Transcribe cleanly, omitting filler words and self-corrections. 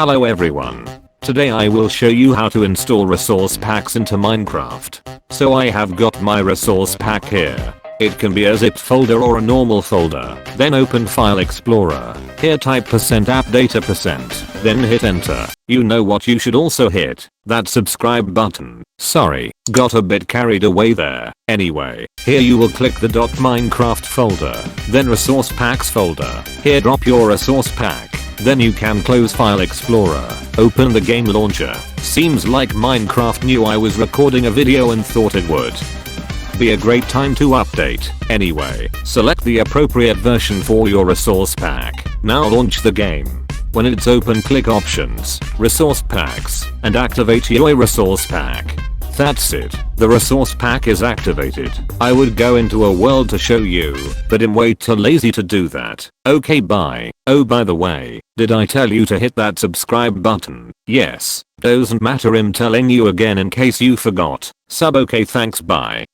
Hello everyone. Today I will show you how to install resource packs into Minecraft. So I have got my resource pack here. It can be a zipped folder or a normal folder. Then open File Explorer. Here type %app data %. Then hit enter. You know what you should also hit? That subscribe button. Sorry, got a bit carried away there. Anyway, here you will click the .minecraft folder. Then resource packs folder. Here drop your resource pack. Then you can close File Explorer. Open the game launcher. Seems like Minecraft knew I was recording a video and thought it would be a great time to update. Anyway, select the appropriate version for your resource pack. Now launch the game. When it's open, click Options, Resource Packs, and activate your resource pack. That's it. The resource pack is activated. I would go into a world to show you, but I'm way too lazy to do that. Okay, bye. Oh, by the way, did I tell you to hit that subscribe button? Yes. Doesn't matter, I'm telling you again in case you forgot. Okay, thanks, bye.